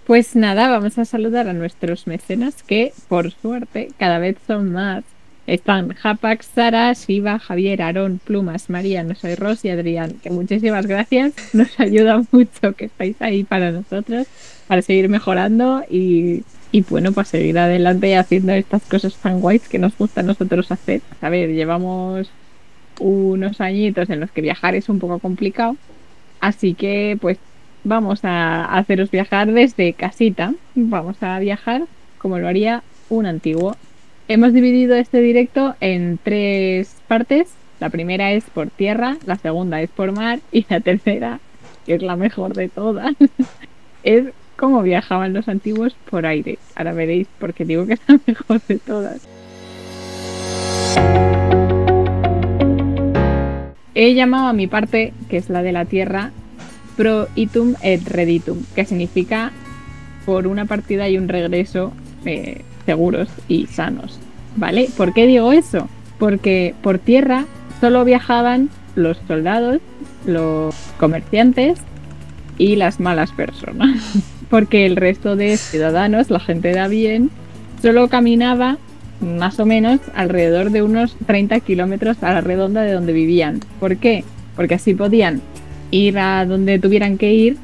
Pues nada, vamos a saludar a nuestros mecenas que, por suerte, cada vez son más. Están Hapax, Sara, Shiva, Javier, Aarón, Plumas, María, No Soy Ros y Adrián, que muchísimas gracias. Nos ayuda mucho que estáis ahí para nosotros, para seguir mejorando y bueno, para seguir adelante haciendo estas cosas tan guays que nos gusta a nosotros hacer. A ver, llevamos unos añitos en los que viajar es un poco complicado. Así que, pues, vamos a haceros viajar desde casita. Vamos a viajar como lo haría un antiguo. Hemos dividido este directo en 3 partes. La primera es por tierra, la segunda es por mar y la tercera, que es la mejor de todas, es cómo viajaban los antiguos por aire. Ahora veréis por qué digo que es la mejor de todas. He llamado a mi parte, que es la de la tierra, Pro itum et reditum, que significa por una partida y un regreso seguros y sanos, ¿vale? ¿Por qué digo eso? Porque por tierra solo viajaban los soldados, los comerciantes y las malas personas, porque el resto de ciudadanos, la gente de a bien, solo caminaba más o menos alrededor de unos 30 kilómetros a la redonda de donde vivían. ¿Por qué? Porque así podían ir a donde tuvieran que ir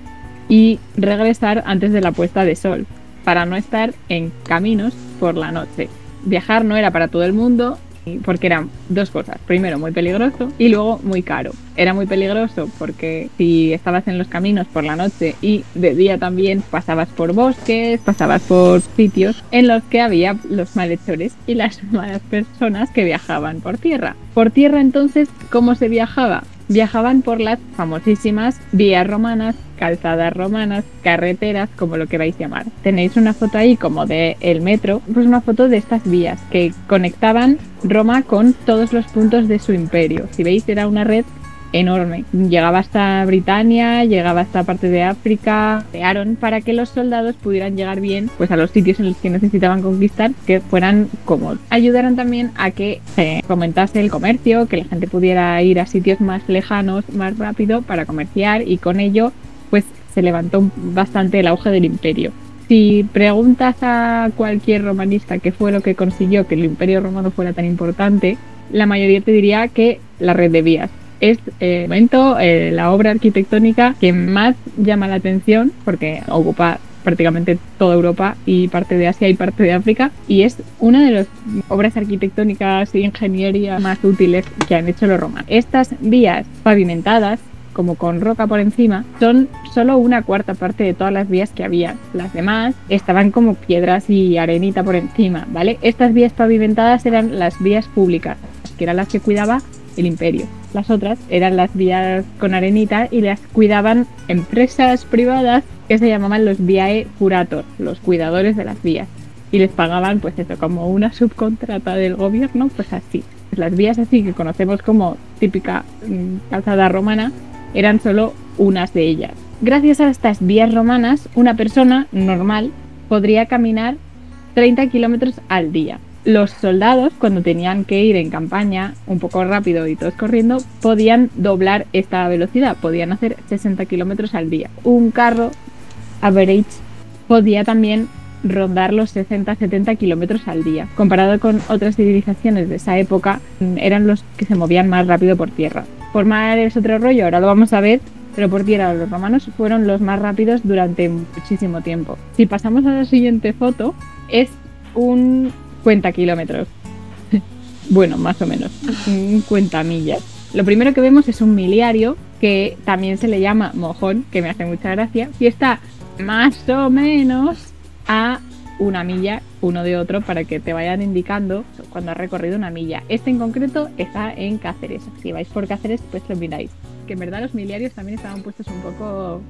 y regresar antes de la puesta de sol, para no estar en caminos por la noche. Viajar no era para todo el mundo, porque eran 2 cosas. Primero, muy peligroso y luego muy caro. Era muy peligroso porque si estabas en los caminos por la noche y de día también pasabas por bosques, pasabas por sitios en los que había los malhechores y las malas personas que viajaban por tierra. Por tierra, entonces, ¿cómo se viajaba? Viajaban por las famosísimas vías romanas, calzadas romanas, carreteras, como lo queráis llamar. Tenéis una foto ahí como de el metro, pues una foto de estas vías que conectaban Roma con todos los puntos de su imperio. Si veis, era una red enorme. Llegaba hasta Britania, llegaba hasta parte de África, crearon para que los soldados pudieran llegar bien pues a los sitios en los que necesitaban conquistar, que fueran cómodos. Ayudaron también a que se fomentase el comercio, que la gente pudiera ir a sitios más lejanos más rápido para comerciar, y con ello pues se levantó bastante el auge del imperio. Si preguntas a cualquier romanista qué fue lo que consiguió que el imperio romano fuera tan importante, la mayoría te diría que la red de vías. Es el momento, la obra arquitectónica que más llama la atención, porque ocupa prácticamente toda Europa y parte de Asia y parte de África, y es una de las obras arquitectónicas y ingeniería más útiles que han hecho los romanos. Estas vías pavimentadas, como con roca por encima, son solo 1/4 parte de todas las vías que había. Las demás estaban como piedras y arenita por encima, ¿vale? Estas vías pavimentadas eran las vías públicas, que eran las que cuidaba el imperio. Las otras eran las vías con arenita y las cuidaban empresas privadas que se llamaban los viae curator, los cuidadores de las vías, y les pagaban pues eso, como una subcontrata del gobierno, pues así. Las vías así que conocemos como típica calzada romana eran solo unas de ellas. Gracias a estas vías romanas, una persona normal podría caminar 30 kilómetros al día. Los soldados, cuando tenían que ir en campaña un poco rápido y todos corriendo, podían doblar esta velocidad, podían hacer 60 kilómetros al día. Un carro average podía también rondar los 60-70 kilómetros al día. Comparado con otras civilizaciones de esa época, eran los que se movían más rápido por tierra. Por mar es otro rollo, ahora lo vamos a ver, pero por tierra los romanos fueron los más rápidos durante muchísimo tiempo. Si pasamos a la siguiente foto, es un cuenta kilómetros. Bueno, más o menos, un cuenta millas. Lo primero que vemos es un miliario, que también se le llama mojón, que me hace mucha gracia, y está más o menos a 1 milla uno de otro, para que te vayan indicando cuando has recorrido 1 milla. Este en concreto está en Cáceres. Si vais por Cáceres, pues lo miráis. Que en verdad los miliarios también estaban puestos un poco,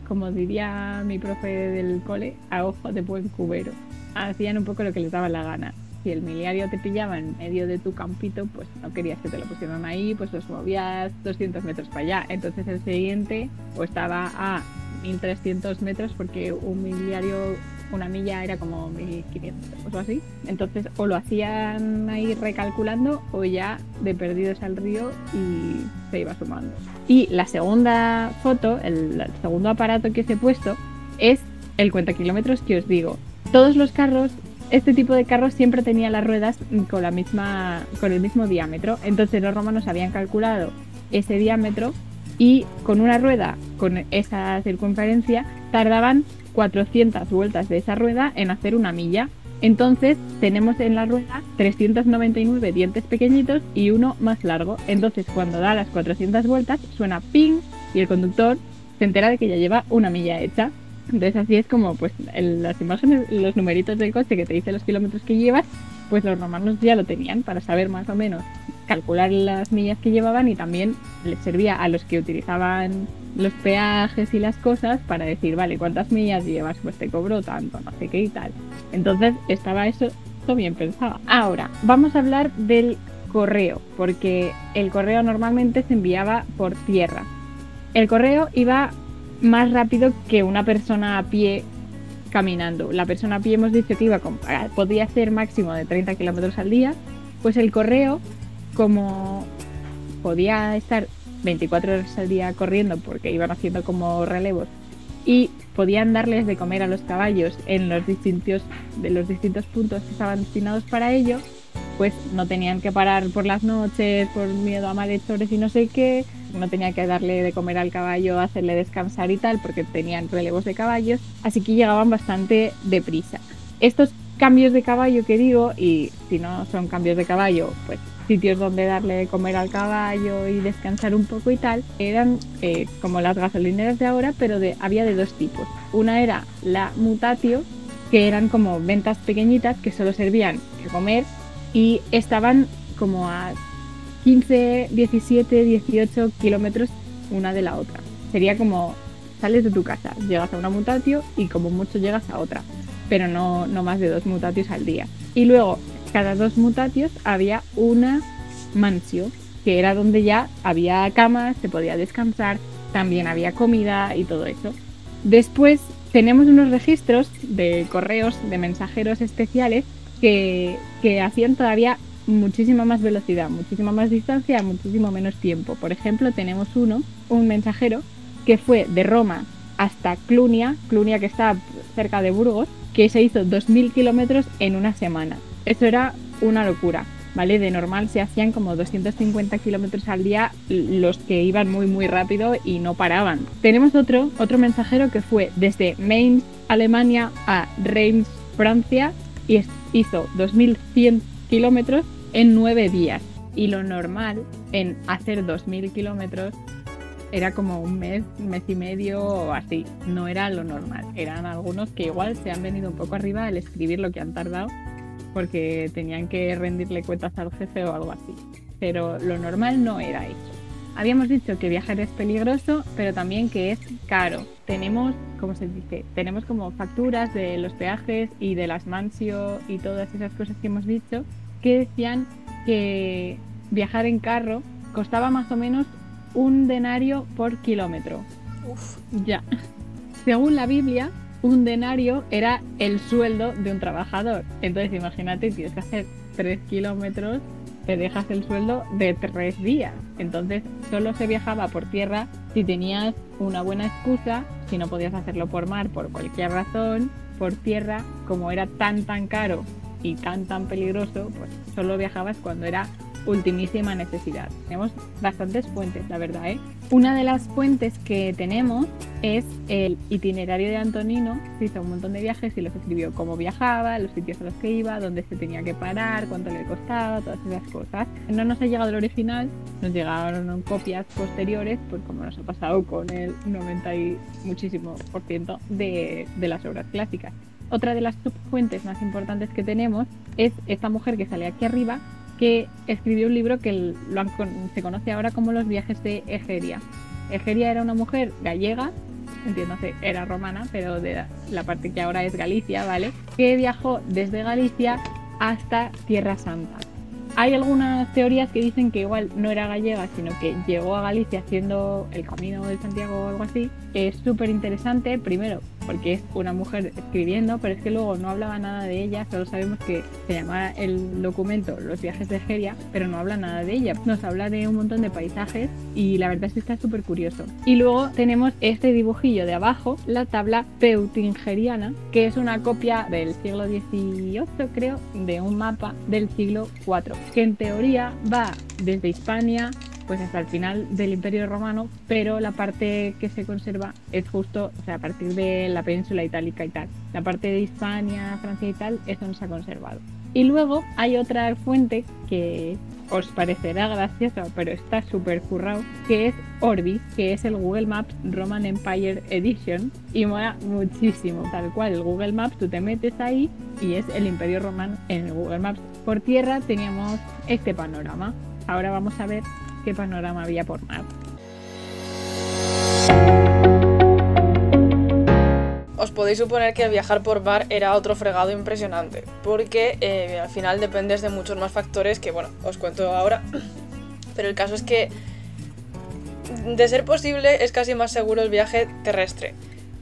como diría mi profe del cole, a ojo de buen cubero. Hacían un poco lo que les daba la gana. Si el miliario te pillaba en medio de tu campito, pues no querías que te lo pusieran ahí, pues los movías 200 metros para allá. Entonces el siguiente o estaba a 1300 metros, porque un miliario una milla era como 1500 o así. Entonces o lo hacían ahí recalculando o ya de perdidos al río y se iba sumando. Y la segunda foto, el segundo aparato que os he puesto es el cuentakilómetros que os digo. Todos los carros, este tipo de carros siempre tenía las ruedas con el mismo diámetro. Entonces los romanos habían calculado ese diámetro y con una rueda con esa circunferencia tardaban 400 vueltas de esa rueda en hacer una milla. Entonces tenemos en la rueda 399 dientes pequeñitos y uno más largo. Entonces cuando da las 400 vueltas suena ping y el conductor se entera de que ya lleva una milla hecha. Entonces así es como pues las imágenes, los numeritos del coche que te dice los kilómetros que llevas, pues los romanos ya lo tenían para saber más o menos calcular las millas que llevaban, y también les servía a los que utilizaban los peajes y las cosas para decir, vale, ¿cuántas millas llevas? Pues te cobro tanto, no sé qué y tal. Entonces estaba eso todo bien pensado. Ahora, vamos a hablar del correo, porque el correo normalmente se enviaba por tierra. El correo iba más rápido que una persona a pie caminando. La persona a pie hemos dicho que podía hacer máximo de 30 kilómetros al día, pues el correo, como podía estar 24 horas al día corriendo porque iban haciendo como relevos y podían darles de comer a los caballos en los distintos puntos que estaban destinados para ello, pues no tenían que parar por las noches por miedo a malhechores y no sé qué, no tenía que darle de comer al caballo, hacerle descansar y tal, porque tenían relevos de caballos, así que llegaban bastante deprisa. Estos cambios de caballo que digo, y si no son cambios de caballo, pues sitios donde darle de comer al caballo y descansar un poco y tal, eran como las gasolineras de ahora, pero había de dos tipos. Una era la mutatio, que eran como ventas pequeñitas que solo servían de comer y estaban como a 15, 17, 18 kilómetros una de la otra. Sería como sales de tu casa, llegas a una mutatio y como mucho llegas a otra, pero no más de 2 mutatios al día. Y luego cada 2 mutatios había una mansio, que era donde ya había camas, se podía descansar, también había comida y todo eso. Después tenemos unos registros de correos, de mensajeros especiales que hacían todavía muchísima más velocidad, muchísima más distancia, muchísimo menos tiempo. Por ejemplo, tenemos un mensajero que fue de Roma hasta Clunia que está cerca de Burgos, que se hizo 2000 kilómetros en una semana. Eso era una locura, ¿vale? De normal se hacían como 250 kilómetros al día los que iban muy muy rápido y no paraban. Tenemos otro mensajero que fue desde Mainz, Alemania, a Reims, Francia, y hizo 2100 kilómetros en 9 días. Y lo normal en hacer 2000 kilómetros era como un mes y medio o así. No era lo normal. Eran algunos que igual se han venido un poco arriba al escribir lo que han tardado porque tenían que rendirle cuentas al jefe o algo así. Pero lo normal no era eso. Habíamos dicho que viajar es peligroso, pero también que es caro. Tenemos, ¿cómo se dice? Tenemos como facturas de los peajes y de las mansio y todas esas cosas que hemos dicho, que decían que viajar en carro costaba más o menos 1 denario por kilómetro. Uf. Ya. Según la Biblia, 1 denario era el sueldo de un trabajador. Entonces imagínate, tienes que hacer 3 kilómetros, te dejas el sueldo de 3 días. Entonces solo se viajaba por tierra si tenías una buena excusa, si no podías hacerlo por mar por cualquier razón. Por tierra, como era tan caro y tan peligroso, pues solo viajabas cuando era ultimísima necesidad. Tenemos bastantes fuentes, la verdad, ¿eh? Una de las fuentes que tenemos es el itinerario de Antonino. Se hizo un montón de viajes y los escribió: cómo viajaba, los sitios a los que iba, dónde se tenía que parar, cuánto le costaba, todas esas cosas. No nos ha llegado el original, nos llegaron copias posteriores, pues como nos ha pasado con el 90 y muchísimo por ciento de las obras clásicas. Otra de las subfuentes más importantes que tenemos es esta mujer que sale aquí arriba, que escribió un libro que se conoce ahora como los viajes de Egeria. Egeria era una mujer gallega, entiéndase, era romana, pero de la parte que ahora es Galicia, ¿vale? Que viajó desde Galicia hasta Tierra Santa. Hay algunas teorías que dicen que igual no era gallega, sino que llegó a Galicia haciendo el Camino de Santiago o algo así. Es súper interesante, primero, porque es una mujer escribiendo, pero es que luego no hablaba nada de ella, solo sabemos que se llama el documento Los viajes de Egeria, pero no habla nada de ella. Nos habla de un montón de paisajes y la verdad es que está súper curioso. Y luego tenemos este dibujillo de abajo, la tabla peutingeriana, que es una copia del siglo XVIII, creo, de un mapa del siglo IV, que en teoría va desde Hispania pues hasta el final del Imperio Romano, pero la parte que se conserva es justo, o sea, a partir de la península itálica y tal. La parte de Hispania, Francia y tal, eso no se ha conservado. Y luego hay otra fuente que os parecerá graciosa, pero está súper currado, que es Orbis, que es el Google Maps Roman Empire Edition, y mola muchísimo. Tal cual, el Google Maps, tú te metes ahí y es el Imperio Romano en el Google Maps. Por tierra teníamos este panorama. Ahora vamos a ver qué panorama había por mar. Os podéis suponer que el viajar por mar era otro fregado impresionante, porque al final dependes de muchos más factores que, bueno, os cuento ahora, pero el caso es que, de ser posible, es casi más seguro el viaje terrestre.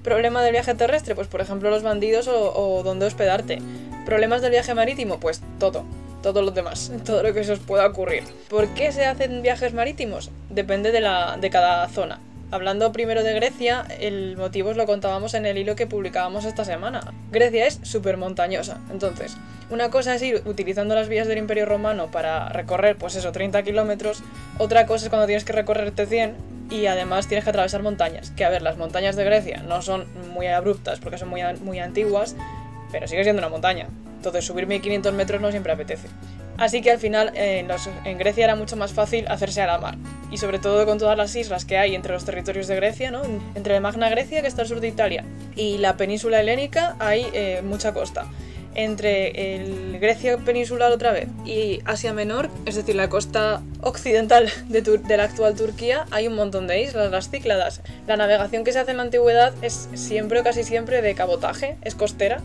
¿Problema del viaje terrestre? Pues por ejemplo los bandidos o dónde hospedarte. ¿Problemas del viaje marítimo? Pues todo lo demás, todo lo que se os pueda ocurrir. ¿Por qué se hacen viajes marítimos? Depende de cada zona. Hablando primero de Grecia, el motivo os lo contábamos en el hilo que publicábamos esta semana. Grecia es súper montañosa, entonces una cosa es ir utilizando las vías del Imperio Romano para recorrer, pues eso, 30 kilómetros, otra cosa es cuando tienes que recorrerte 100 y además tienes que atravesar montañas, que a ver, las montañas de Grecia no son muy abruptas porque son muy antiguas, pero sigue siendo una montaña. Entonces subir 1500 metros no siempre apetece. Así que al final en Grecia era mucho más fácil hacerse a la mar. Y sobre todo con todas las islas que hay entre los territorios de Grecia, ¿no? Entre Magna Grecia, que está al sur de Italia, y la península helénica hay mucha costa. Entre el Grecia peninsular otra vez y Asia Menor, es decir, la costa occidental de la actual Turquía, hay un montón de islas, las Cícladas. La navegación que se hace en la antigüedad es siempre o casi siempre de cabotaje, es costera.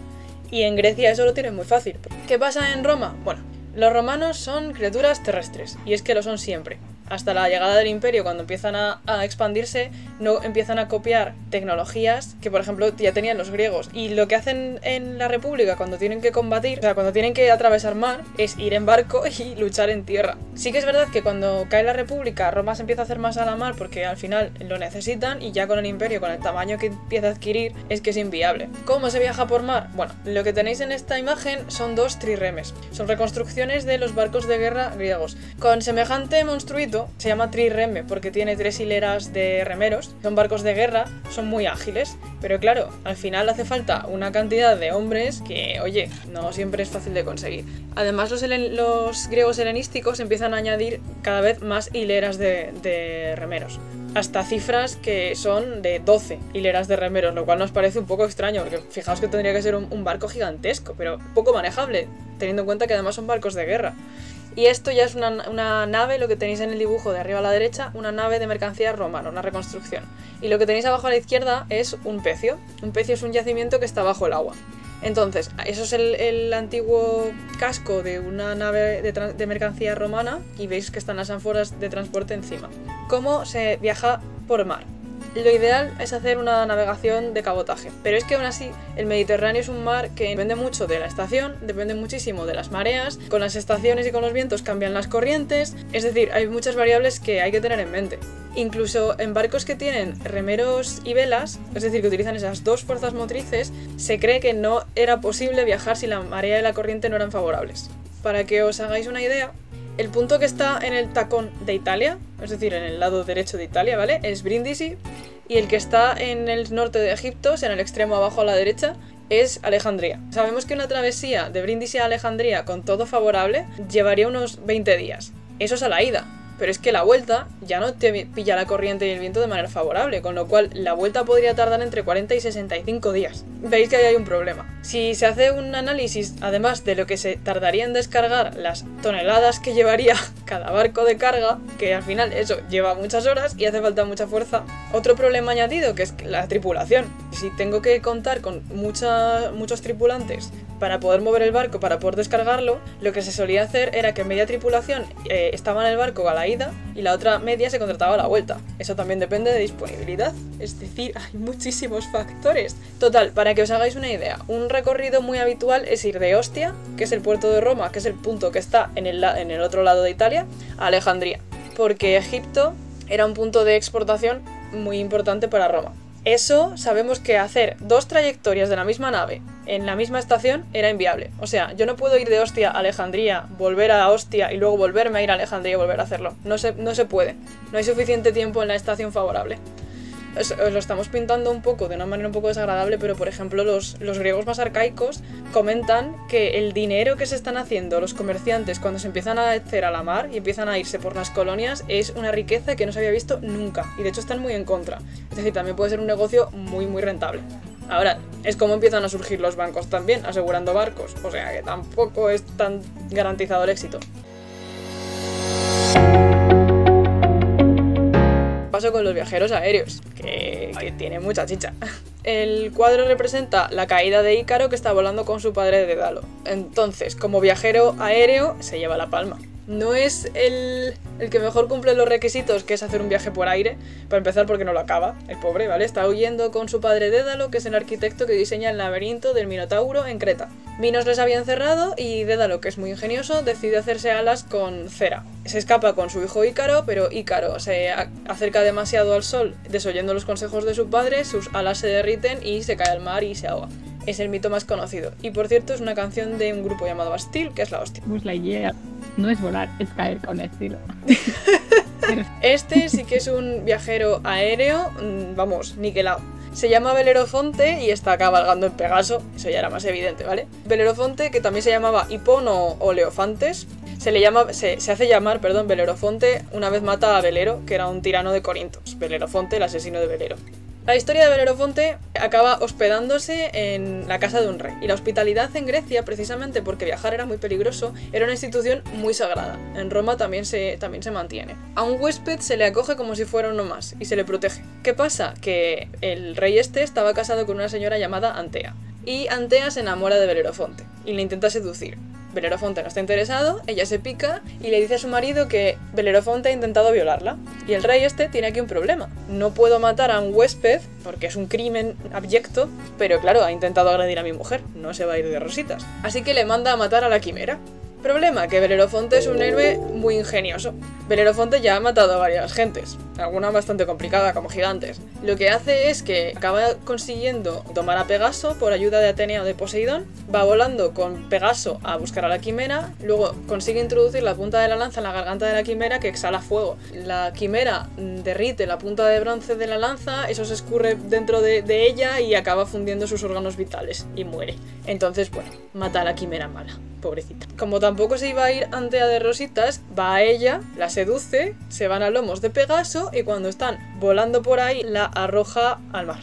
Y en Grecia eso lo tienen muy fácil. ¿Qué pasa en Roma? Bueno, los romanos son criaturas terrestres, y es que lo son siempre. Hasta la llegada del imperio, cuando empiezan a expandirse, no empiezan a copiar tecnologías que, por ejemplo, ya tenían los griegos. Y lo que hacen en la República cuando tienen que combatir, o sea, cuando tienen que atravesar mar, es ir en barco y luchar en tierra. Sí que es verdad que cuando cae la República, Roma se empieza a hacer más a la mar porque al final lo necesitan, y ya con el imperio, con el tamaño que empieza a adquirir, es que es inviable. ¿Cómo se viaja por mar? Bueno, lo que tenéis en esta imagen son dos triremes. Son reconstrucciones de los barcos de guerra griegos. Con semejante monstruito, se llama trireme porque tiene 3 hileras de remeros. Son barcos de guerra, son muy ágiles, pero claro, al final hace falta una cantidad de hombres que, oye, no siempre es fácil de conseguir. Además, los griegos helenísticos empiezan a añadir cada vez más hileras de remeros, hasta cifras que son de 12 hileras de remeros, lo cual nos parece un poco extraño, porque fijaos que tendría que ser un barco gigantesco, pero poco manejable, teniendo en cuenta que además son barcos de guerra. Y esto ya es una nave, lo que tenéis en el dibujo de arriba a la derecha, una nave de mercancía romana, una reconstrucción. Y lo que tenéis abajo a la izquierda es un pecio. Un pecio es un yacimiento que está bajo el agua. Entonces, eso es el antiguo casco de una nave de mercancía romana, y veis que están las ánforas de transporte encima. ¿Cómo se viaja por mar? Lo ideal es hacer una navegación de cabotaje, pero es que aún así el Mediterráneo es un mar que depende mucho de la estación, depende muchísimo de las mareas, con las estaciones y con los vientos cambian las corrientes, es decir, hay muchas variables que hay que tener en mente. Incluso en barcos que tienen remeros y velas, es decir, que utilizan esas dos fuerzas motrices, se cree que no era posible viajar si la marea y la corriente no eran favorables. Para que os hagáis una idea, el punto que está en el tacón de Italia, es decir, en el lado derecho de Italia, ¿vale?, es Brindisi, y el que está en el norte de Egipto, o sea, en el extremo abajo a la derecha, es Alejandría. Sabemos que una travesía de Brindisi a Alejandría con todo favorable llevaría unos 20 días. Eso es a la ida, pero es que la vuelta ya no te pilla la corriente y el viento de manera favorable, con lo cual la vuelta podría tardar entre 40 y 65 días. Veis que ahí hay un problema. Si se hace un análisis, además de lo que se tardaría en descargar, las toneladas que llevaría cada barco de carga, que al final eso lleva muchas horas y hace falta mucha fuerza. Otro problema añadido, que es la tripulación. Si tengo que contar con muchos tripulantes para poder mover el barco, para poder descargarlo, lo que se solía hacer era que media tripulación estaba en el barco a la ida y la otra media se contrataba a la vuelta. Eso también depende de disponibilidad, es decir, hay muchísimos factores. Total, para que os hagáis una idea, un recorrido muy habitual es ir de Ostia, que es el puerto de Roma, que es el punto que está en el otro lado de Italia, a Alejandría, porque Egipto era un punto de exportación muy importante para Roma. Eso sabemos que hacer 2 trayectorias de la misma nave en la misma estación era inviable. O sea, yo no puedo ir de Ostia a Alejandría, volver a Ostia y luego volverme a ir a Alejandría y volver a hacerlo. No se puede. No hay suficiente tiempo en la estación favorable. Os lo estamos pintando un poco de una manera un poco desagradable, pero por ejemplo los griegos más arcaicos comentan que el dinero que se están haciendo los comerciantes cuando se empiezan a hacer a la mar y empiezan a irse por las colonias es una riqueza que no se había visto nunca, y de hecho están muy en contra. Es decir, también puede ser un negocio muy muy rentable. Ahora, es como empiezan a surgir los bancos también, asegurando barcos, o sea que tampoco es tan garantizado el éxito. Paso con los viajeros aéreos, que tiene mucha chicha. El cuadro representa la caída de Ícaro, que está volando con su padre Dédalo. Entonces, como viajero aéreo, se lleva la palma. No es el que mejor cumple los requisitos, que es hacer un viaje por aire, para empezar porque no lo acaba, el pobre, ¿vale? Está huyendo con su padre Dédalo, que es el arquitecto que diseña el laberinto del Minotauro en Creta. Minos les había encerrado y Dédalo, que es muy ingenioso, decide hacerse alas con cera. Se escapa con su hijo Ícaro, pero Ícaro se acerca demasiado al sol, desoyendo los consejos de su padre, sus alas se derriten y se cae al mar y se ahoga. Es el mito más conocido. Y por cierto, es una canción de un grupo llamado Bastille, que es la hostia. Buzz Lightyear no es volar, es caer con estilo. Este sí que es un viajero aéreo, vamos, niquelado. Se llama Belerofonte y está cabalgando en Pegaso, eso ya era más evidente, ¿vale? Belerofonte, que también se llamaba Hipono o Leofantes, se hace llamar, Belerofonte, una vez mata a Belero, que era un tirano de Corintos. Belerofonte, el asesino de Belero. La historia de Belerofonte acaba hospedándose en la casa de un rey, y la hospitalidad en Grecia, precisamente porque viajar era muy peligroso, era una institución muy sagrada. En Roma también se mantiene. A un huésped se le acoge como si fuera uno más, y se le protege. ¿Qué pasa? Que el rey estaba casado con una señora llamada Antea, y Antea se enamora de Belerofonte, y le intenta seducir. Belerofonte no está interesado, ella se pica y le dice a su marido que Belerofonte ha intentado violarla. Y el rey tiene aquí un problema. No puedo matar a un huésped porque es un crimen abyecto, pero claro, ha intentado agredir a mi mujer, no se va a ir de rositas. Así que le manda a matar a la quimera. Problema, que Belerofonte es un héroe muy ingenioso. Belerofonte ya ha matado a varias gentes, alguna bastante complicada como gigantes. Lo que hace es que acaba consiguiendo tomar a Pegaso por ayuda de Atenea o de Poseidón, va volando con Pegaso a buscar a la quimera, luego consigue introducir la punta de la lanza en la garganta de la quimera, que exhala fuego. La quimera derrite la punta de bronce de la lanza, eso se escurre dentro de ella y acaba fundiendo sus órganos vitales y muere. Entonces, bueno, mata a la quimera mala. Pobrecita. Como tampoco se iba a ir Antea de rositas, va a ella, la seduce, se van a lomos de Pegaso y cuando están volando por ahí la arroja al mar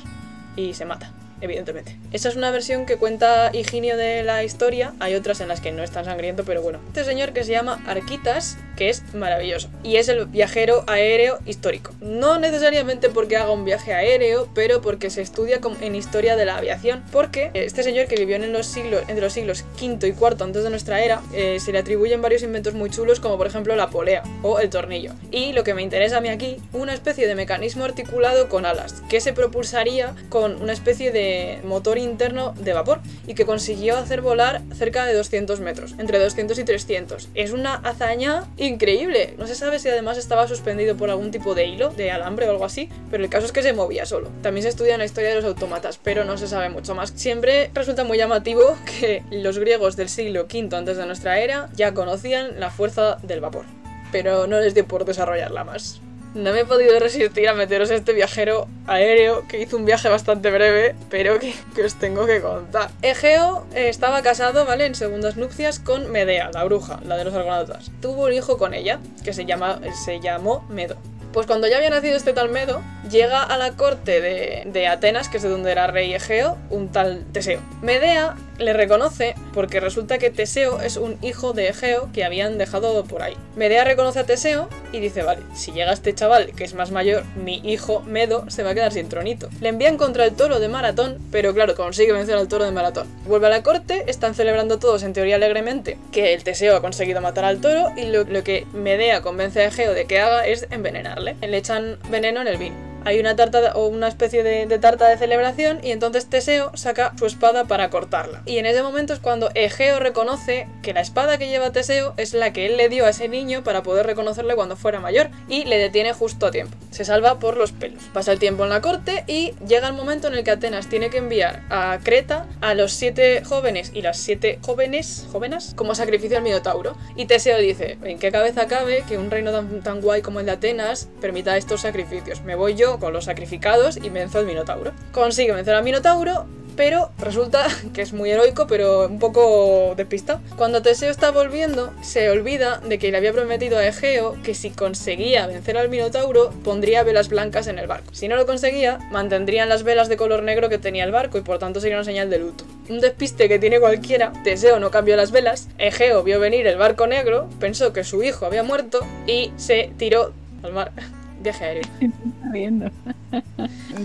y se mata, evidentemente. Esa es una versión que cuenta Higinio de la historia, hay otras en las que no es tan sangriento, pero bueno. Este señor que se llama Arquitas, que es maravilloso, y es el viajero aéreo histórico. No necesariamente porque haga un viaje aéreo, pero porque se estudia en historia de la aviación, porque este señor, que vivió entre los siglos V y IV antes de nuestra era, se le atribuyen varios inventos muy chulos, como por ejemplo la polea o el tornillo. Y lo que me interesa a mí aquí, una especie de mecanismo articulado con alas, que se propulsaría con una especie de motor interno de vapor, y que consiguió hacer volar cerca de 200 metros, entre 200 y 300. Es una hazaña increíble. No se sabe si además estaba suspendido por algún tipo de hilo, de alambre o algo así, pero el caso es que se movía solo. También se estudia en la historia de los autómatas, pero no se sabe mucho más. Siempre resulta muy llamativo que los griegos del siglo V antes de nuestra era ya conocían la fuerza del vapor, pero no les dio por desarrollarla más. No me he podido resistir a meteros a este viajero aéreo que hizo un viaje bastante breve, pero que os tengo que contar. Egeo estaba casado, ¿vale?, en segundas nupcias con Medea, la bruja, la de los argonautas. Tuvo un hijo con ella, que se llamó Medo. Pues cuando ya había nacido este tal Medo, llega a la corte de Atenas, que es de donde era rey Egeo, un tal Teseo. Medea Le reconoce porque resulta que Teseo es un hijo de Egeo que habían dejado por ahí. Medea reconoce a Teseo y dice, vale, si llega este chaval que es más mayor, mi hijo Medo se va a quedar sin tronito. Le envían contra el toro de Maratón, pero claro, consigue vencer al toro de Maratón. Vuelve a la corte, están celebrando todos en teoría alegremente que el Teseo ha conseguido matar al toro y lo que Medea convence a Egeo de que haga es envenenarle. Le echan veneno en el vino. Hay una tarta o una especie de tarta de celebración y entonces Teseo saca su espada para cortarla. Y en ese momento es cuando Egeo reconoce que la espada que lleva Teseo es la que él le dio a ese niño para poder reconocerle cuando fuera mayor y le detiene justo a tiempo. Se salva por los pelos. Pasa el tiempo en la corte y llega el momento en el que Atenas tiene que enviar a Creta a los 7 jóvenes y las 7 jóvenes como sacrificio al Minotauro. Y Teseo dice, ¿en qué cabeza cabe que un reino tan guay como el de Atenas permita estos sacrificios? Me voy yo con los sacrificados y venzo al Minotauro. Consigue vencer al Minotauro, pero resulta que es muy heroico, pero un poco despistado. Cuando Teseo está volviendo, se olvida de que le había prometido a Egeo que si conseguía vencer al Minotauro, pondría velas blancas en el barco. Si no lo conseguía, mantendrían las velas de color negro que tenía el barco y por tanto sería una señal de luto. Un despiste que tiene cualquiera. Teseo no cambió las velas, Egeo vio venir el barco negro, pensó que su hijo había muerto y se tiró al mar. Viaje aéreo. Está viendo.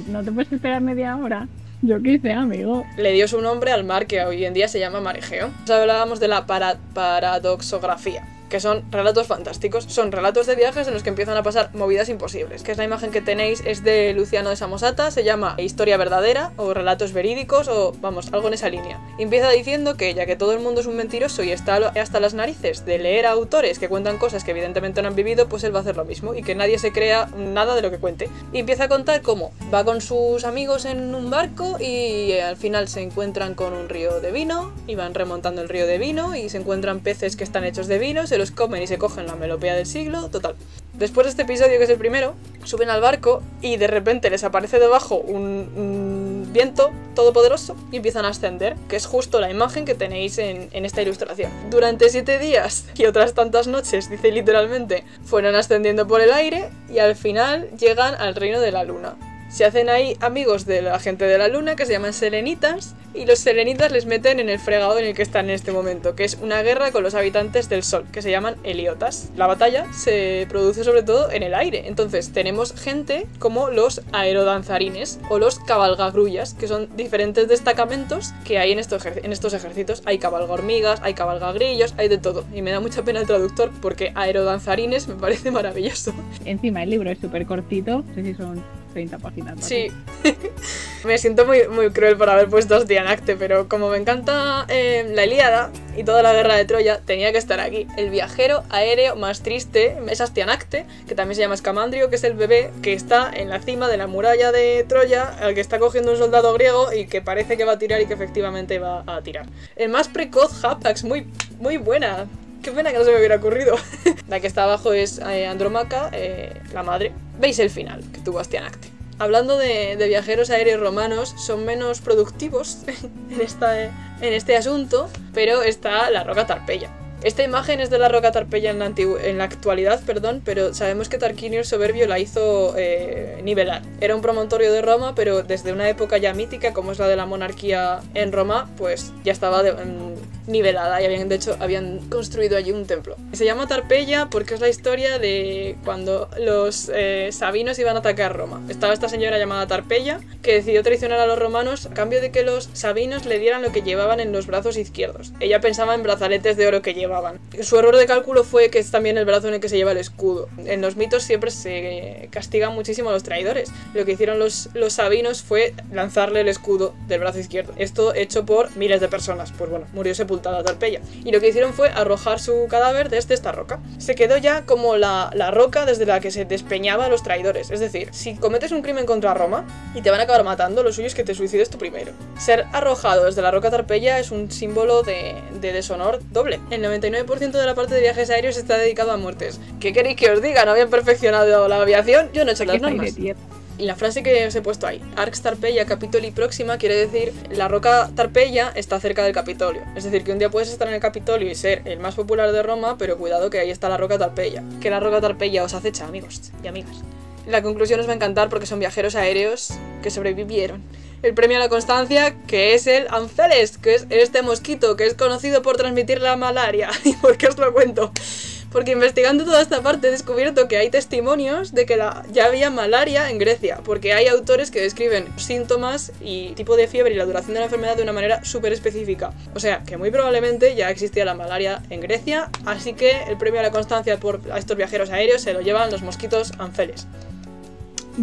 ¿No te puedes esperar media hora? Yo qué sé, amigo. Le dio su nombre al mar que hoy en día se llama Mar Egeo. Hablábamos de la paradoxografía, que son relatos fantásticos. Son relatos de viajes en los que empiezan a pasar movidas imposibles. Que es la imagen que tenéis, es de Luciano de Samosata, se llama Historia verdadera o relatos verídicos o, vamos, algo en esa línea. Y empieza diciendo que ya que todo el mundo es un mentiroso y está hasta las narices de leer a autores que cuentan cosas que evidentemente no han vivido, pues él va a hacer lo mismo y que nadie se crea nada de lo que cuente. Y empieza a contar cómo va con sus amigos en un barco y al final se encuentran con un río de vino y van remontando el río de vino y se encuentran peces que están hechos de vino, se los comen y se cogen la melopea del siglo, total. Después de este episodio, que es el primero, suben al barco y de repente les aparece debajo un viento todopoderoso y empiezan a ascender, que es justo la imagen que tenéis en esta ilustración. Durante 7 días y otras tantas noches, dice literalmente, fueron ascendiendo por el aire y al final llegan al reino de la luna. Se hacen ahí amigos de la gente de la luna que se llaman selenitas y los selenitas les meten en el fregado en el que están en este momento, que es una guerra con los habitantes del sol, que se llaman heliotas. La batalla se produce sobre todo en el aire, entonces tenemos gente como los aerodanzarines o los cabalgagrullas, que son diferentes destacamentos que hay en estos ejércitos. Hay cabalgahormigas, hay cabalgagrillos, hay de todo, y me da mucha pena el traductor porque aerodanzarines me parece maravilloso. Encima el libro es súper cortito, no sé si son 30 páginas. ¿No? Sí. Me siento muy, muy cruel por haber puesto Astianacte, pero como me encanta la Ilíada y toda la guerra de Troya, tenía que estar aquí. El viajero aéreo más triste es Astianacte, que también se llama Escamandrio, que es el bebé que está en la cima de la muralla de Troya, al que está cogiendo un soldado griego y que parece que va a tirar y que efectivamente va a tirar. El más precoz, Hapax, muy, muy buena. Qué pena que no se me hubiera ocurrido. La que está abajo es Andrómaca, la madre. Veis el final que tuvo Astianacte. Hablando de viajeros aéreos romanos, son menos productivos en este asunto, pero está la roca Tarpeia. Esta imagen es de la roca Tarpeia en la actualidad, pero sabemos que Tarquinio el Soberbio la hizo nivelar. Era un promontorio de Roma, pero desde una época ya mítica, como es la de la monarquía en Roma, pues ya estaba nivelada y de hecho habían construido allí un templo. Se llama Tarpeia porque es la historia de cuando los sabinos iban a atacar Roma. Estaba esta señora llamada Tarpeia que decidió traicionar a los romanos a cambio de que los sabinos le dieran lo que llevaban en los brazos izquierdos. Ella pensaba en brazaletes de oro que llevaban. Su error de cálculo fue que es también el brazo en el que se lleva el escudo. En los mitos siempre se castigan muchísimo a los traidores. Lo que hicieron los sabinos fue lanzarle el escudo del brazo izquierdo. Esto hecho por miles de personas. Pues bueno, murió sepultada Tarpeia. Y lo que hicieron fue arrojar su cadáver desde esta roca. Se quedó ya como la roca desde la que se despeñaba a los traidores. Es decir, si cometes un crimen contra Roma y te van a acabar matando, lo suyo es que te suicides tú primero. Ser arrojado desde la roca Tarpeia es un símbolo de deshonor doble. El 99% de la parte de viajes aéreos está dedicado a muertes. ¿Qué queréis que os diga? ¿No habían perfeccionado la aviación? Yo no he hecho las normas. Y la frase que os he puesto ahí, Arx Tarpeia Capitoli Próxima, quiere decir la roca Tarpeia está cerca del Capitolio. Es decir, que un día puedes estar en el Capitolio y ser el más popular de Roma, pero cuidado que ahí está la roca Tarpeia. Que la roca Tarpeia os acecha, amigos y amigas. La conclusión os va a encantar porque son viajeros aéreos que sobrevivieron. el premio a la constancia, que es el Anopheles, que es este mosquito que es conocido por transmitir la malaria. ¿Y por qué os lo cuento? Porque investigando toda esta parte he descubierto que hay testimonios de que ya había malaria en Grecia, porque hay autores que describen síntomas y tipo de fiebre y la duración de la enfermedad de una manera súper específica. O sea, que muy probablemente ya existía la malaria en Grecia, así que el premio a la constancia a estos viajeros aéreos se lo llevan los mosquitos Anopheles.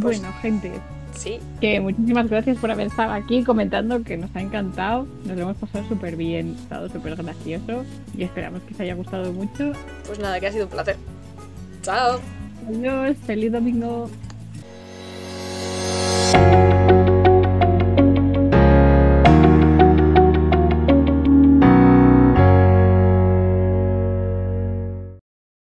Pues, bueno, gente, sí. Que muchísimas gracias por haber estado aquí comentando, que nos ha encantado, nos lo hemos pasado súper bien, ha estado súper gracioso y esperamos que os haya gustado mucho. Pues nada, que ha sido un placer. Chao. Adiós, feliz domingo.